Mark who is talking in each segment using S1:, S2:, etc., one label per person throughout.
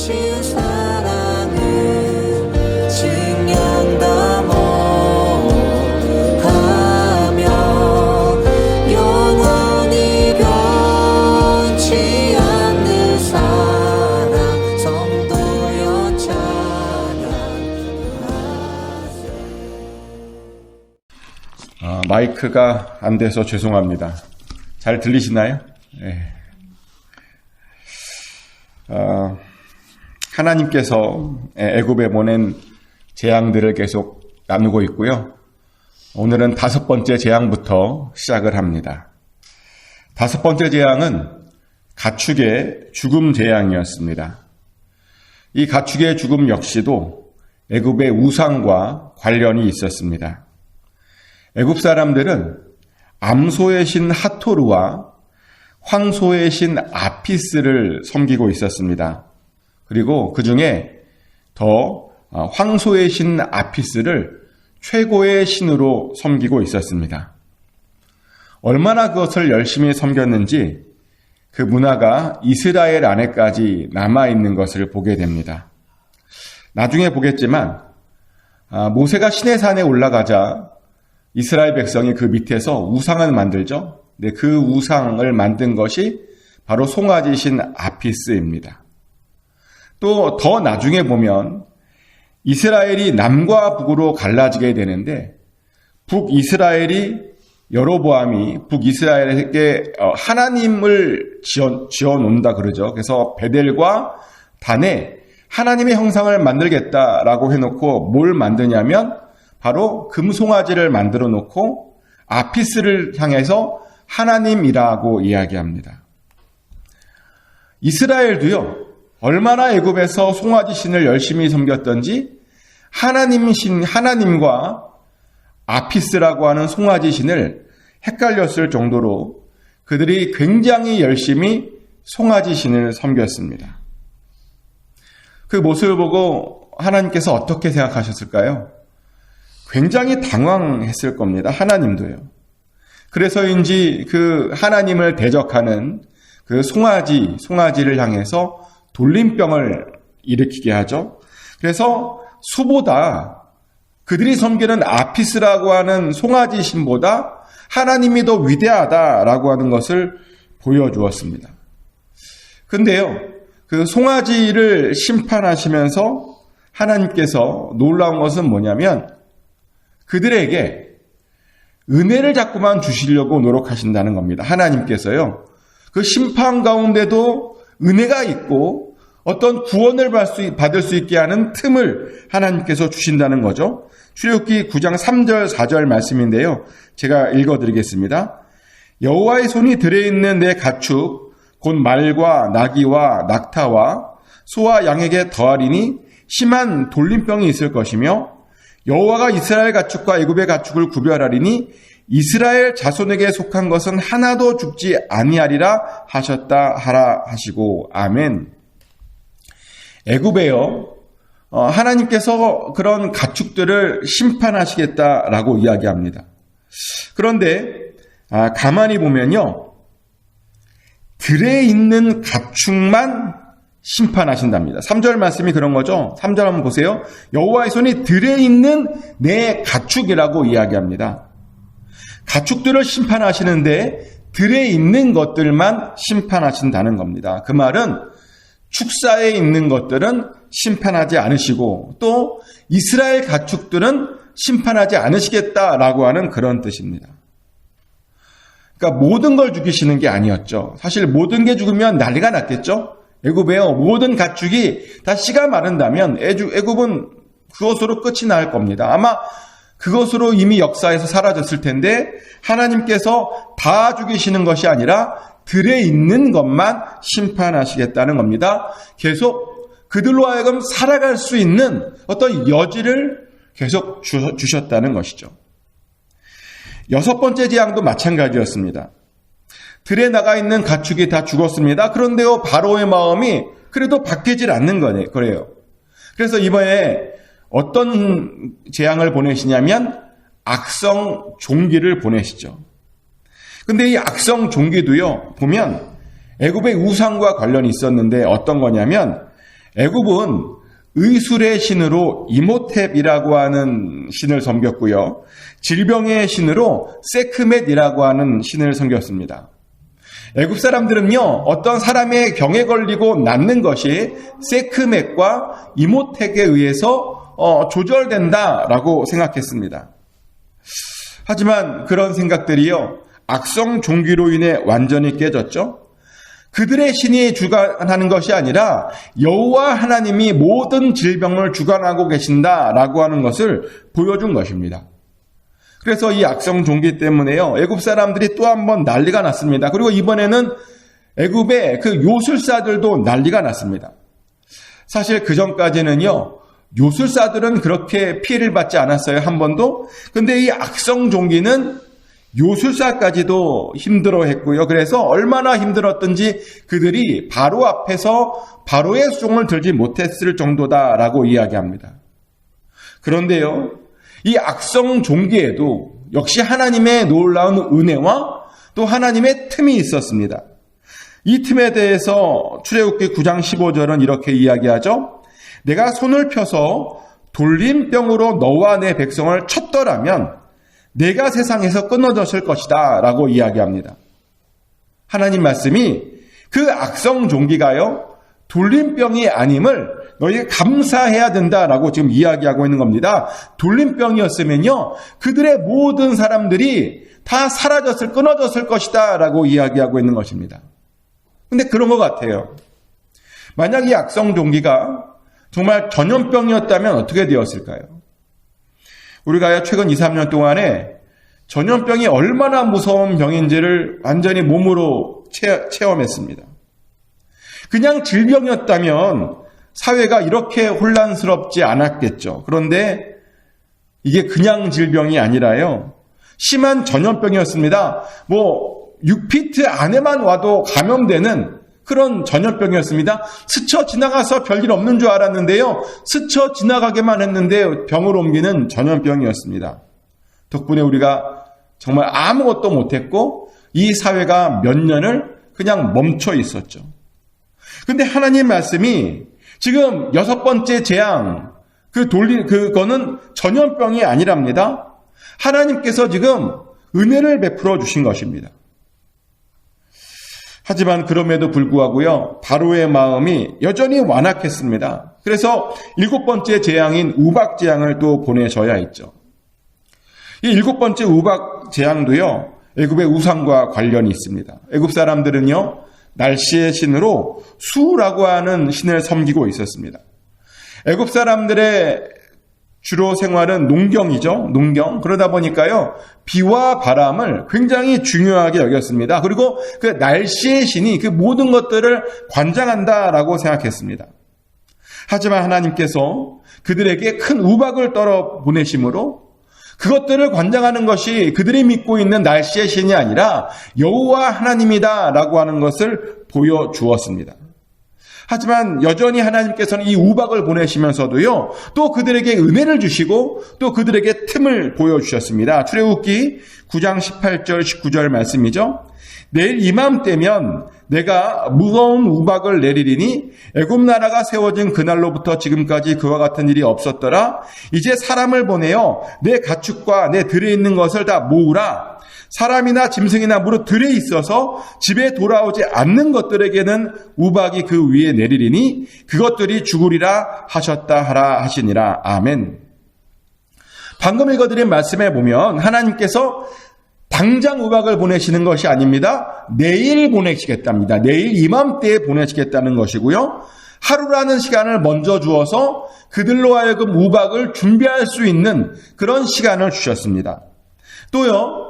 S1: 주신 사랑은 증량다 못하며 영원히 변치 않는 사랑 성도여 찬양하세.
S2: 마이크가 안 돼서 죄송합니다. 잘 들리시나요? 네. 하나님께서 애굽에 보낸 재앙들을 계속 나누고 있고요. 오늘은 5번째 재앙부터 시작을 합니다. 5번째 재앙은 가축의 죽음 재앙이었습니다. 이 가축의 죽음 역시도 애굽의 우상과 관련이 있었습니다. 애굽 사람들은 암소의 신 하토르와 황소의 신 아피스를 섬기고 있었습니다. 그리고 그 중에 더 황소의 신 아피스를 최고의 신으로 섬기고 있었습니다. 얼마나 그것을 열심히 섬겼는지 그 문화가 이스라엘 안에까지 남아있는 것을 보게 됩니다. 나중에 보겠지만 모세가 시내산에 올라가자 이스라엘 백성이 그 밑에서 우상을 만들죠. 네, 그 우상을 만든 것이 바로 송아지신 아피스입니다. 또 더 나중에 보면 이스라엘이 남과 북으로 갈라지게 되는데 북이스라엘이 여로보암이 북이스라엘에게 하나님을 지어 놓는다 그러죠. 그래서 베델과 단에 하나님의 형상을 만들겠다라고 해놓고 뭘 만드냐면 바로 금송아지를 만들어 놓고 아피스를 향해서 하나님이라고 이야기합니다. 이스라엘도요, 얼마나 애굽에서 송아지 신을 열심히 섬겼던지 하나님과 아피스라고 하는 송아지 신을 헷갈렸을 정도로 그들이 굉장히 열심히 송아지 신을 섬겼습니다. 그 모습을 보고 하나님께서 어떻게 생각하셨을까요? 굉장히 당황했을 겁니다. 하나님도요. 그래서인지 그 하나님을 대적하는 그 송아지를 향해서 돌림병을 일으키게 하죠. 그래서 수보다 그들이 섬기는 아피스라고 하는 송아지 신보다 하나님이 더 위대하다라고 하는 것을 보여주었습니다. 근데요, 그 송아지를 심판하시면서 하나님께서 놀라운 것은 뭐냐면 그들에게 은혜를 자꾸만 주시려고 노력하신다는 겁니다. 하나님께서요, 그 심판 가운데도 은혜가 있고 어떤 구원을 받을 수 있게 하는 틈을 하나님께서 주신다는 거죠. 출애굽기 9장 3절 4절 말씀인데요. 제가 읽어드리겠습니다. 여호와의 손이 들에 있는 내 가축 곧 말과 나귀와 낙타와 소와 양에게 더하리니 심한 돌림병이 있을 것이며 여호와가 이스라엘 가축과 애굽의 가축을 구별하리니 이스라엘 자손에게 속한 것은 하나도 죽지 아니하리라 하셨다 하라 하시고 아멘. 애굽에요, 하나님께서 그런 가축들을 심판하시겠다라고 이야기합니다. 그런데 가만히 보면요, 들에 있는 가축만 심판하신답니다. 3절 말씀이 그런 거죠. 3절 한번 보세요. 여호와의 손이 들에 있는 내 가축이라고 이야기합니다. 가축들을 심판하시는데 들에 있는 것들만 심판하신다는 겁니다. 그 말은 축사에 있는 것들은 심판하지 않으시고 또 이스라엘 가축들은 심판하지 않으시겠다라고 하는 그런 뜻입니다. 그러니까 모든 걸 죽이시는 게 아니었죠. 사실 모든 게 죽으면 난리가 났겠죠. 애굽에요, 모든 가축이 다 씨가 마른다면 애굽은 그것으로 끝이 날 겁니다. 아마 그것으로 이미 역사에서 사라졌을 텐데 하나님께서 다 죽이시는 것이 아니라 들에 있는 것만 심판하시겠다는 겁니다. 계속 그들로 하여금 살아갈 수 있는 어떤 여지를 계속 주셨다는 것이죠. 6번째 재앙도 마찬가지였습니다. 들에 나가 있는 가축이 다 죽었습니다. 그런데요, 바로의 마음이 그래도 바뀌질 않는 거예요. 그래서 이번에 어떤 재앙을 보내시냐면 악성 종기를 보내시죠. 근데 이 악성 종기도요, 보면 애굽의 우상과 관련이 있었는데 어떤 거냐면 애굽은 의술의 신으로 이모탭이라고 하는 신을 섬겼고요. 질병의 신으로 세크멧이라고 하는 신을 섬겼습니다. 애굽 사람들은요, 어떤 사람의 병에 걸리고 낫는 것이 세크멧과 이모텍에 의해서 조절된다라고 생각했습니다. 하지만 그런 생각들이요, 악성 종기로 인해 완전히 깨졌죠. 그들의 신이 주관하는 것이 아니라 여호와 하나님이 모든 질병을 주관하고 계신다라고 하는 것을 보여준 것입니다. 그래서 이 악성 종기 때문에요, 애굽 사람들이 또 한 번 난리가 났습니다. 그리고 이번에는 애굽의 그 요술사들도 난리가 났습니다. 사실 그 전까지는요, 요술사들은 그렇게 피해를 받지 않았어요, 한 번도. 근데 이 악성 종기는 요술사까지도 힘들어했고요. 그래서 얼마나 힘들었든지 그들이 바로 앞에서 바로의 수종을 들지 못했을 정도다라고 이야기합니다. 그런데요, 이 악성 종기에도 역시 하나님의 놀라운 은혜와 또 하나님의 틈이 있었습니다. 이 틈에 대해서 출애굽기 9장 15절은 이렇게 이야기하죠. 내가 손을 펴서 돌림병으로 너와 내 백성을 쳤더라면 내가 세상에서 끊어졌을 것이다 라고 이야기합니다. 하나님 말씀이 그 악성 종기가요, 돌림병이 아님을 너희가 감사해야 된다라고 지금 이야기하고 있는 겁니다. 돌림병이었으면요, 그들의 모든 사람들이 다 사라졌을, 끊어졌을 것이다 라고 이야기하고 있는 것입니다. 근데 그런 것 같아요. 만약 이 악성 종기가 정말 전염병이었다면 어떻게 되었을까요? 우리가 최근 2, 3년 동안에 전염병이 얼마나 무서운 병인지를 완전히 몸으로 체험했습니다. 그냥 질병이었다면 사회가 이렇게 혼란스럽지 않았겠죠. 그런데 이게 그냥 질병이 아니라요, 심한 전염병이었습니다. 6피트 안에만 와도 감염되는 그런 전염병이었습니다. 스쳐 지나가서 별일 없는 줄 알았는데요, 스쳐 지나가게만 했는데 병을 옮기는 전염병이었습니다. 덕분에 우리가 정말 아무것도 못했고 이 사회가 몇 년을 그냥 멈춰 있었죠. 근데 하나님 말씀이 지금 6번째 재앙, 그거는 전염병이 아니랍니다. 하나님께서 지금 은혜를 베풀어 주신 것입니다. 하지만 그럼에도 불구하고요, 바로의 마음이 여전히 완악했습니다. 그래서 7번째 재앙인 우박 재앙을 또 보내셔야 했죠. 이 7번째 우박 재앙도요, 애굽의 우상과 관련이 있습니다. 애굽 사람들은요, 날씨의 신으로 수라고 하는 신을 섬기고 있었습니다. 애굽 사람들의 주로 생활은 농경이죠. 농경. 그러다 보니까요, 비와 바람을 굉장히 중요하게 여겼습니다. 그리고 그 날씨의 신이 그 모든 것들을 관장한다라고 생각했습니다. 하지만 하나님께서 그들에게 큰 우박을 떨어 보내심으로 그것들을 관장하는 것이 그들이 믿고 있는 날씨의 신이 아니라 여호와 하나님이다라고 하는 것을 보여주었습니다. 하지만 여전히 하나님께서는 이 우박을 보내시면서도요, 또 그들에게 은혜를 주시고 또 그들에게 틈을 보여주셨습니다. 출애굽기 9장 18절 19절 말씀이죠. 내일 이맘때면 내가 무거운 우박을 내리리니 애굽 나라가 세워진 그날로부터 지금까지 그와 같은 일이 없었더라. 이제 사람을 보내어 내 가축과 내 들에 있는 것을 다 모으라. 사람이나 짐승이나 무릇 들에 있어서 집에 돌아오지 않는 것들에게는 우박이 그 위에 내리리니 그것들이 죽으리라 하셨다 하라 하시니라. 아멘. 방금 읽어드린 말씀에 보면 하나님께서 당장 우박을 보내시는 것이 아닙니다. 내일 보내시겠답니다. 내일 이맘때에 보내시겠다는 것이고요. 하루라는 시간을 먼저 주어서 그들로 하여금 우박을 준비할 수 있는 그런 시간을 주셨습니다. 또요,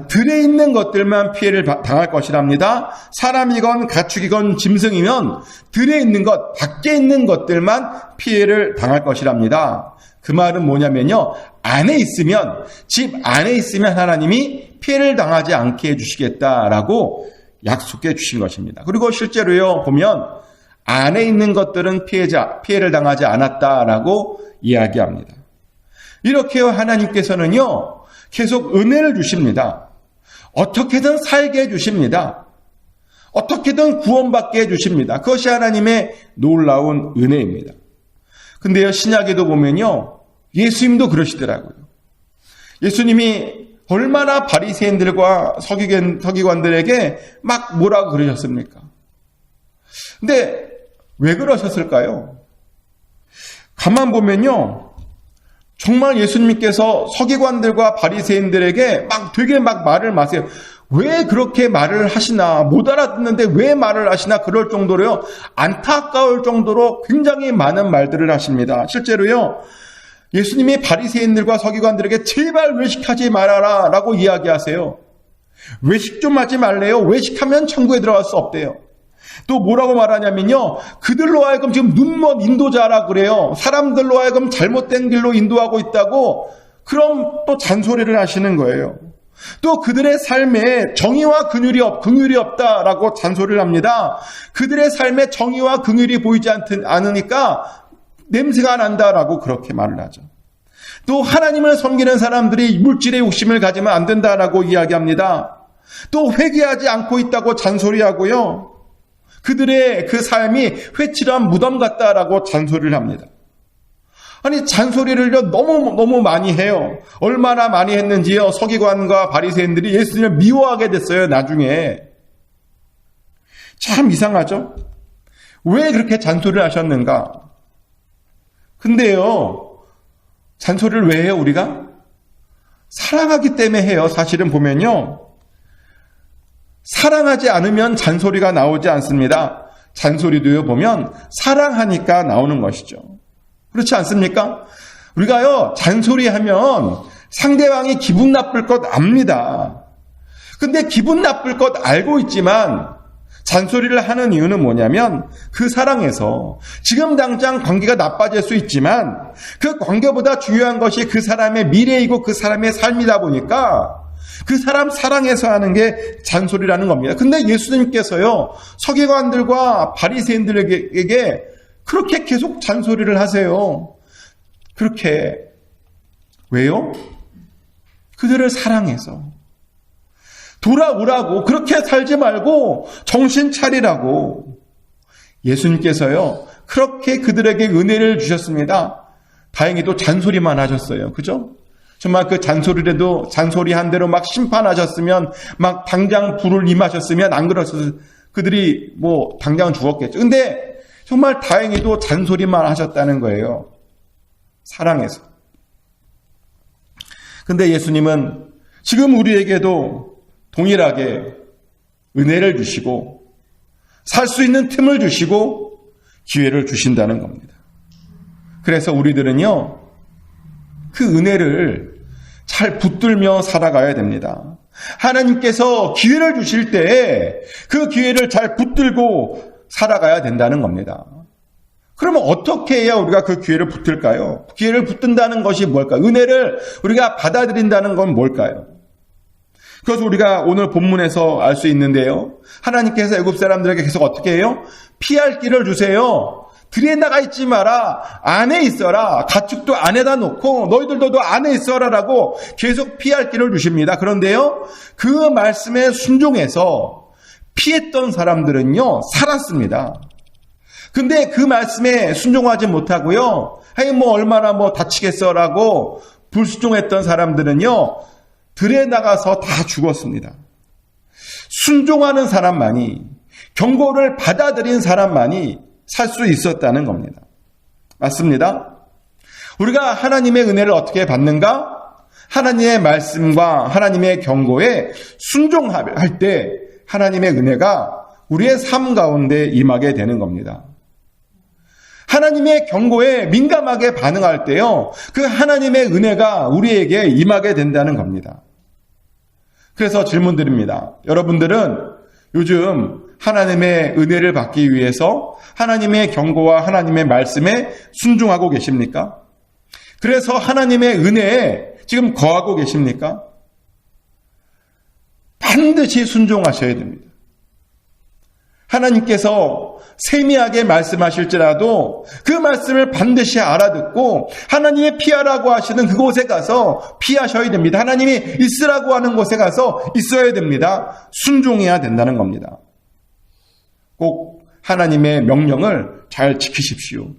S2: 들에 있는 것들만 피해를 당할 것이랍니다. 사람이건 가축이건 짐승이면 들에 있는 것, 밖에 있는 것들만 피해를 당할 것이랍니다. 그 말은 뭐냐면요, 집 안에 있으면 하나님이 피해를 당하지 않게 해주시겠다라고 약속해 주신 것입니다. 그리고 실제로요, 보면 안에 있는 것들은 피해를 당하지 않았다라고 이야기합니다. 이렇게 하나님께서는요, 계속 은혜를 주십니다. 어떻게든 살게 해주십니다. 어떻게든 구원받게 해주십니다. 그것이 하나님의 놀라운 은혜입니다. 근데요, 신약에도 보면요, 예수님도 그러시더라고요. 예수님이 얼마나 바리새인들과 서기관들에게 막 뭐라고 그러셨습니까? 근데 왜 그러셨을까요? 가만 보면요, 정말 예수님께서 서기관들과 바리새인들에게 되게 말을 마세요. 왜 그렇게 말을 하시나, 못 알아듣는데 왜 말을 하시나, 그럴 정도로요, 안타까울 정도로 굉장히 많은 말들을 하십니다. 실제로요, 예수님이 바리새인들과 서기관들에게 제발 외식하지 말아라 라고 이야기하세요. 외식 좀 하지 말래요. 외식하면 천국에 들어갈 수 없대요. 또 뭐라고 말하냐면요, 그들로 하여금 지금 눈먼 인도자라 그래요. 사람들로 하여금 잘못된 길로 인도하고 있다고, 그럼 또 잔소리를 하시는 거예요. 또 그들의 삶에 정의와 긍휼이 없다라고 잔소리를 합니다. 그들의 삶에 정의와 긍휼이 보이지 않으니까 냄새가 난다라고 그렇게 말을 하죠. 또 하나님을 섬기는 사람들이 물질의 욕심을 가지면 안 된다라고 이야기합니다. 또 회개하지 않고 있다고 잔소리하고요, 그들의 그 삶이 회칠한 무덤 같다라고 잔소리를 합니다. 아니, 잔소리를 너무 많이 해요. 얼마나 많이 했는지요, 서기관과 바리새인들이 예수님을 미워하게 됐어요, 나중에. 참 이상하죠? 왜 그렇게 잔소리를 하셨는가? 근데요, 잔소리를 왜 해요, 우리가? 사랑하기 때문에 해요. 사실은 보면요, 사랑하지 않으면 잔소리가 나오지 않습니다. 잔소리도요, 보면 사랑하니까 나오는 것이죠. 그렇지 않습니까? 우리가요, 잔소리하면 상대방이 기분 나쁠 것 압니다. 근데 기분 나쁠 것 알고 있지만 잔소리를 하는 이유는 뭐냐면, 그 사랑에서 지금 당장 관계가 나빠질 수 있지만 그 관계보다 중요한 것이 그 사람의 미래이고 그 사람의 삶이다 보니까 그 사람 사랑해서 하는 게 잔소리라는 겁니다. 근데 예수님께서요, 서기관들과 바리새인들에게 그렇게 계속 잔소리를 하세요. 그렇게. 왜요? 그들을 사랑해서. 돌아오라고, 그렇게 살지 말고 정신 차리라고. 예수님께서요, 그렇게 그들에게 은혜를 주셨습니다. 다행히도 잔소리만 하셨어요. 그죠? 정말 그 잔소리라도 잔소리한 대로 심판하셨으면, 당장 불을 임하셨으면 안 그러셔서 그들이 당장 죽었겠죠. 근데 정말 다행히도 잔소리만 하셨다는 거예요. 사랑해서. 근데 예수님은 지금 우리에게도 동일하게 은혜를 주시고 살 수 있는 틈을 주시고 기회를 주신다는 겁니다. 그래서 우리들은요, 그 은혜를 잘 붙들며 살아가야 됩니다. 하나님께서 기회를 주실 때 그 기회를 잘 붙들고 살아가야 된다는 겁니다. 그러면 어떻게 해야 우리가 그 기회를 붙들까요? 기회를 붙든다는 것이 뭘까요? 은혜를 우리가 받아들인다는 건 뭘까요? 그래서 우리가 오늘 본문에서 알 수 있는데요, 하나님께서 애굽 사람들에게 계속 어떻게 해요? 피할 길을 주세요. 들에 나가 있지 마라. 안에 있어라. 가축도 안에다 놓고 너희들도 안에 있어라라고 계속 피할 길을 주십니다. 그런데요, 그 말씀에 순종해서 피했던 사람들은요, 살았습니다. 근데 그 말씀에 순종하지 못하고요, 얼마나 다치겠어라고 불순종했던 사람들은요, 들에 나가서 다 죽었습니다. 순종하는 사람만이, 경고를 받아들인 사람만이 살 수 있었다는 겁니다. 맞습니다. 우리가 하나님의 은혜를 어떻게 받는가? 하나님의 말씀과 하나님의 경고에 순종할 때 하나님의 은혜가 우리의 삶 가운데 임하게 되는 겁니다. 하나님의 경고에 민감하게 반응할 때요, 그 하나님의 은혜가 우리에게 임하게 된다는 겁니다. 그래서 질문 드립니다. 여러분들은 요즘 하나님의 은혜를 받기 위해서 하나님의 경고와 하나님의 말씀에 순종하고 계십니까? 그래서 하나님의 은혜에 지금 거하고 계십니까? 반드시 순종하셔야 됩니다. 하나님께서 세미하게 말씀하실지라도 그 말씀을 반드시 알아듣고 하나님의 피하라고 하시는 그곳에 가서 피하셔야 됩니다. 하나님이 있으라고 하는 곳에 가서 있어야 됩니다. 순종해야 된다는 겁니다. 꼭 하나님의 명령을 잘 지키십시오.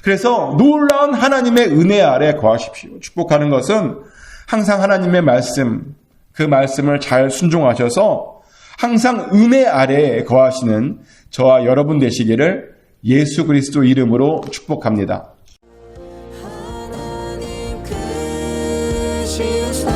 S2: 그래서 놀라운 하나님의 은혜 아래 거하십시오. 축복하는 것은 항상 하나님의 말씀, 그 말씀을 잘 순종하셔서 항상 은혜 아래에 거하시는 저와 여러분 되시기를 예수 그리스도 이름으로 축복합니다.
S1: 하나님 크신